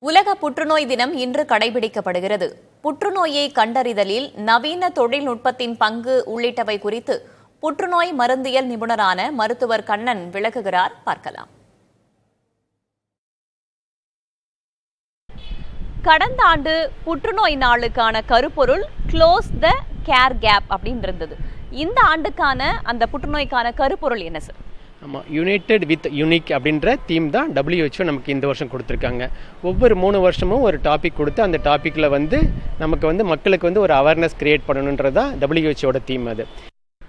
உலக புற்றுநோய் தினம் இன்று கடைபிடிக்கப்படுகிறது. புற்றுநோயை கண்டறிதலில் நவீன தொழில்நுட்பத்தின் பங்கு உள்ளிட்டவை குறித்து புற்றுநோய் மருந்தியல் நிபுணரான மருத்துவர் கண்ணன் விளக்குகிறார். பார்க்கலாம். கடந்த ஆண்டு புற்றுநோய் நாளுக்கான கருப்பொருள் க்ளோஸ் த கேர் கேப் அப்படின்னு இருந்தது. இந்த ஆண்டுக்கான அந்த புற்றுநோய்க்கான கருப்பொருள் என்ன சார்? ஆமாம், யுனைடெட் வித் யூனிக் அப்படின்ற தீம் தான் WHO நமக்கு இந்த வருஷம் கொடுத்துருக்காங்க. ஒவ்வொரு 3 வருஷமும் ஒரு டாபிக் கொடுத்து அந்த டாப்பிக்கில் நமக்கு மக்களுக்கு ஒரு அவேர்னஸ் கிரியேட் பண்ணணுன்றது தான் WHOட தீம். அது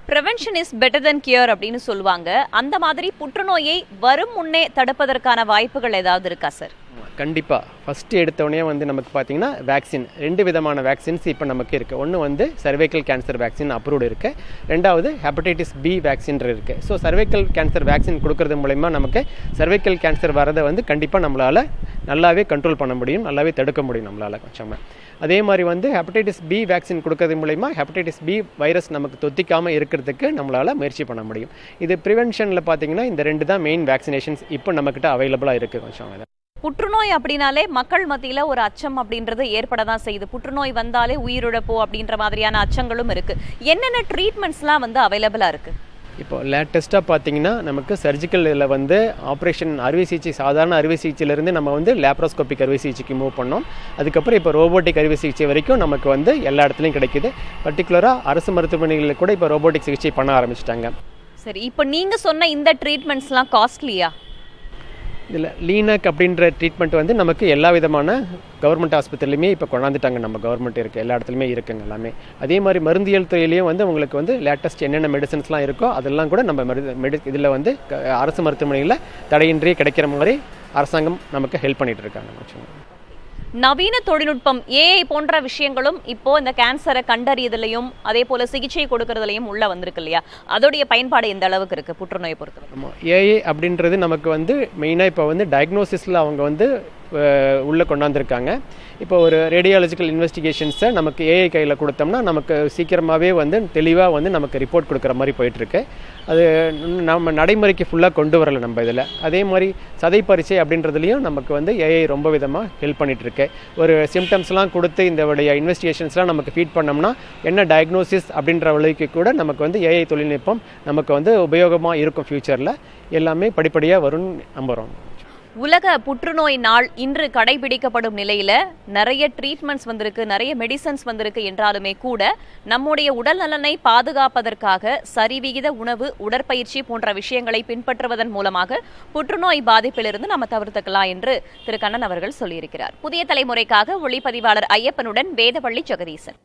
prevention is better then cure அப்படின்னு சொல்லுவாங்க. அந்த மாதிரி புற்றுநோயை வரும் முன்னே தடுப்பதற்கான வாய்ப்புகள் ஏதாவது இருக்கா சார்? கண்டிப்பாக. ஃபஸ்ட்டு எடுத்தோடனே நமக்கு பார்த்தீங்கன்னா வேக்சின் 2 விதமான வேக்சின்ஸ் இப்போ நமக்கு இருக்குது. ஒன்று சர்வைக்கல் கேன்சர் வேக்சின் அப்ரூவ்டு இருக்குது. ரெண்டாவது ஹெப்படைட்டிஸ் பி வேக்சின் இருக்குது. ஸோ சர்வைக்கல் கேன்சர் வேக்சின் கொடுக்கறது மூலமா நமக்கு சர்வைக்கல் கேன்சர் வரதை கண்டிப்பாக நம்மளால் நல்லாவே கண்ட்ரோல் பண்ண முடியும், நல்லாவே தடுக்க முடியும் நம்மளால் கொஞ்சமாக. அதே மாதிரி ஹெப்படைட்டிஸ் பி வேக்சின் கொடுக்கறது மூலமா ஹெப்படைட்டிஸ் பி வைரஸ் நமக்கு தொத்திக்காமல் இருக்கிறதுக்கு நம்மளால் முயற்சி பண்ண முடியும். இது ப்ரிவென்ஷனில் பார்த்தீங்கன்னா இந்த 2 தான் மெயின் வேக்சினேஷன்ஸ் இப்போ நம்மக்கிட்ட அவைலபிளாக இருக்குது கொஞ்சம். புற்றுநோய் அப்படின்னாலே மக்கள் மத்தியில ஒரு அச்சம் அப்படின்றது ஏற்படதான் செய்யுது. புற்றுநோய் வந்தாலே உயிரிழப்போ அப்படின்ற மாதிரியான அச்சங்களும் இருக்கு. என்னென்ன ட்ரீட்மெண்ட்ஸ்லாம் அவைலபிளா இருக்கு? இப்போ லேட்டஸ்ட்டாக பார்த்தீங்கன்னா நமக்கு சர்ஜிக்கல் இதில் ஆப்ரேஷன் அறுவை சிகிச்சை, சாதாரண அறுவை சிகிச்சையிலேருந்து நம்ம லேப்ரோஸ்கோபிக் அறுவை சிகிச்சைக்கு மூவ் பண்ணோம். அதுக்கப்புறம் இப்போ ரோபோட்டிக் அறுவை சிகிச்சை வரைக்கும் நமக்கு எல்லா இடத்துலையும் கிடைக்குது. பர்டிகுலராக அரசு மருத்துவமனைகளில் கூட இப்போ ரோபோட்டிக் சிகிச்சை பண்ண ஆரம்பிச்சிட்டாங்க. சரி, இப்போ நீங்கள் சொன்ன இந்த ட்ரீட்மெண்ட்ஸ்லாம் காஸ்ட்லியா? இதில் லீனக் அப்படின்ற ட்ரீட்மெண்ட் நமக்கு எல்லா விதமான கவர்மெண்ட் ஆஸ்பத்திரிலையுமே இப்போ கொண்டாந்துட்டாங்க. நம்ம கவர்மெண்ட் இருக்குது, எல்லா இடத்துலையுமே இருக்குங்க எல்லாமே. அதே மாதிரி மருந்தியல் துறையிலையும் உங்களுக்கு லேட்டஸ்ட் என்னென்ன மெடிசன்ஸ்லாம் இருக்கோ அதெல்லாம் கூட நம்ம இதில் அரசு மருத்துவமனையில் தடையின்றி கிடைக்கிற மாதிரி அரசாங்கம் நமக்கு ஹெல்ப் பண்ணிகிட்டு இருக்காங்க. நவீன தொழில்நுட்பம் ஏஐ போன்ற விஷயங்களும் இப்போ இந்த கேன்சரை கண்டறியதுலையும் அதே போல சிகிச்சை கொடுக்கறதுலையும் உள்ள வந்திருக்கு இல்லையா? அதோடைய பயன்பாடு எந்த அளவுக்கு இருக்கு புற்றுநோயை பொறுத்தவரை? ஆமாம், ஏஐ அப்படின்றது நமக்கு மெயினாக இப்போ டயக்னோசிஸில் அவங்க உள்ளே கொண்டாந்துருக்காங்க. இப்போ ஒரு ரேடியாலஜிக்கல் இன்வெஸ்டிகேஷன்ஸை நமக்கு ஏஐ கையில் கொடுத்தோம்னா நமக்கு சீக்கிரமாகவே தெளிவாக நமக்கு ரிப்போர்ட் கொடுக்குற மாதிரி போயிட்டுருக்கு. அது நம்ம நடைமுறைக்கு ஃபுல்லாக கொண்டு வரலை நம்ம இதில். அதே மாதிரி சதை பரீட்சை அப்படின்றதுலையும் நமக்கு ஏஐ ரொம்ப விதமாக ஹெல்ப் பண்ணிகிட்ருக்கு. ஒரு சிம்டம்ஸ்லாம் கொடுத்து இந்த இன்வெஸ்டிகேஷன்ஸ்லாம் நமக்கு ஃபீட் பண்ணோம்னா என்ன டயக்னோசிஸ் அப்படின்ற வழிக்கு கூட நமக்கு ஏஐ தொழில்நுட்பம் நமக்கு உபயோகமாக இருக்கும். ஃப்யூச்சரில் எல்லாமே படிப்படியாக வரும்னு நம்புகிறோம். உலக புற்றுநோய் நாள் இன்று கடைபிடிக்கப்படும் நிலையில நிறைய ட்ரீட்மெண்ட்ஸ் வந்திருக்கு, நிறைய மெடிசன்ஸ் வந்திருக்கு என்றாலுமே கூட நம்முடைய உடல் நலனை பாதுகாப்பதற்காக சரிவிகித உணவு, உடற்பயிற்சி போன்ற விஷயங்களை பின்பற்றுவதன் மூலமாக புற்றுநோய் பாதிப்பிலிருந்து நம்ம தவிர்த்துக்கலாம் என்று திரு கண்ணன் அவர்கள் சொல்லியிருக்கிறார். புதிய தலைமுறைக்காக ஒளிப்பதிவாளர் ஐயப்பனுடன் வேதவள்ளி ஜெகதீசன்.